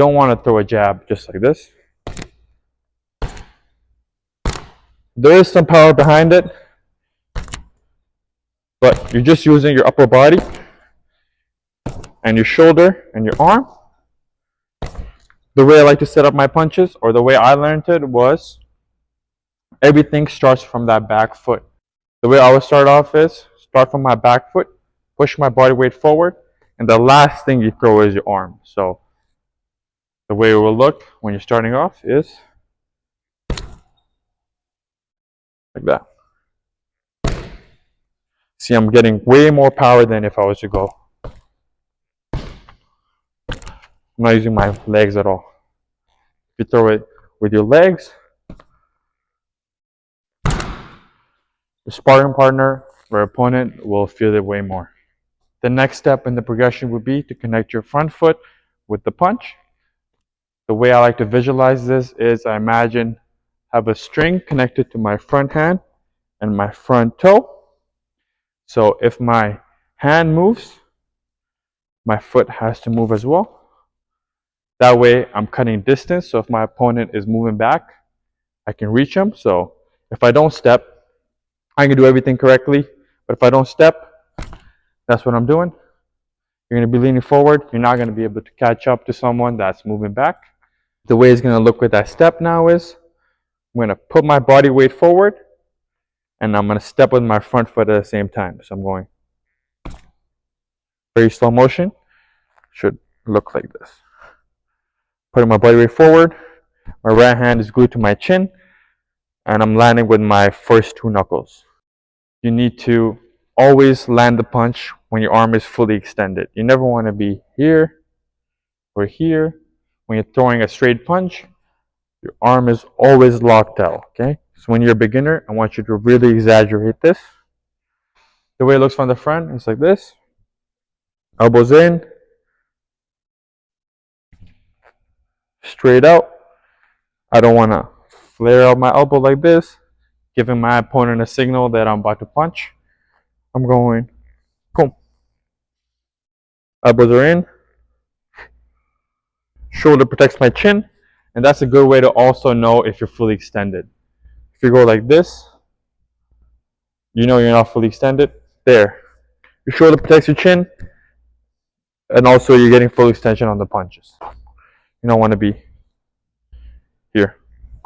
don't want to throw a jab just like this. There is some power behind it, but you're just using your upper body and your shoulder and your arm. The way I like to set up my punches, or the way I learned it, was everything starts from that back foot. The way I would start off is start from my back foot, push my body weight forward, and the last thing you throw is your arm. So the way it will look when you're starting off is like that. See, I'm getting way more power than if I was to go. I'm not using my legs at all. If you throw it with your legs, the sparring partner or opponent will feel it way more. The next step in the progression would be to connect your front foot with the punch. The way I like to visualize this is I imagine I have a string connected to my front hand and my front toe. So if my hand moves, my foot has to move as well. That way I'm cutting distance, so if my opponent is moving back, I can reach him. So if I don't step, I can do everything correctly. But if I don't step, that's what I'm doing. You're going to be leaning forward. You're not going to be able to catch up to someone that's moving back. The way it's going to look with that step now is I'm going to put my body weight forward, and I'm going to step with my front foot at the same time. So I'm going very slow motion. Should look like this. Putting my body weight forward. My right hand is glued to my chin, and I'm landing with my first two knuckles. You need to always land the punch when your arm is fully extended. You never want to be here or here. When you're throwing a straight punch, your arm is always locked out, okay? So when you're a beginner, I want you to really exaggerate this. The way it looks from the front is like this. Elbows in. Straight out. I don't want to flare out my elbow like this, giving my opponent a signal that I'm about to punch. I'm going, boom. Elbows are in. Shoulder protects my chin, and that's a good way to also know if you're fully extended. If you go like this, you know you're not fully extended. There. Your shoulder protects your chin, and also you're getting full extension on the punches. You don't want to be here.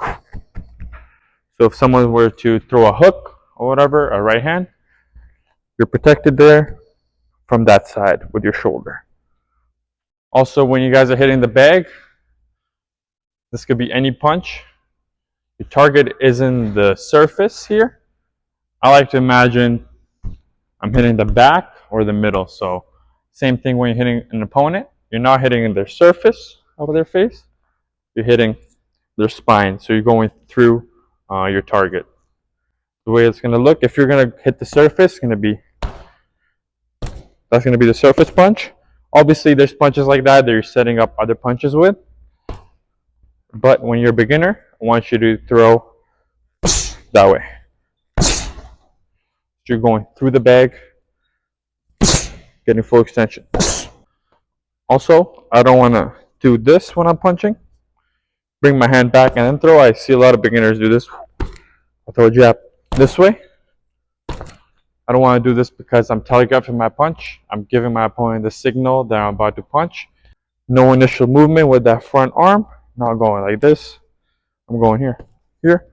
So if someone were to throw a hook or whatever, a right hand, you're protected there from that side with your shoulder. Also, when you guys are hitting the bag, this could be any punch. Your target isn't the surface here. I like to imagine I'm hitting the back or the middle. So same thing when you're hitting an opponent. You're not hitting their surface of their face. You're hitting their spine. So you're going through your target. The way it's going to look, if you're going to hit the surface, that's going to be the surface punch. Obviously, there's punches like that you're setting up other punches with. But when you're a beginner, I want you to throw that way. So you're going through the bag, getting full extension. Also, I don't want to do this when I'm punching. Bring my hand back and then throw. I see a lot of beginners do this. I'll throw a jab this way. I don't want to do this because I'm telegraphing my punch. I'm giving my opponent the signal that I'm about to punch. No initial movement with that front arm. Not going like this. I'm going here. Here.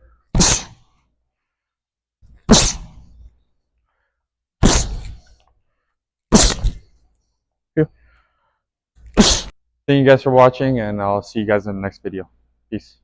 Here. Thank you guys for watching, and I'll see you guys in the next video. Peace.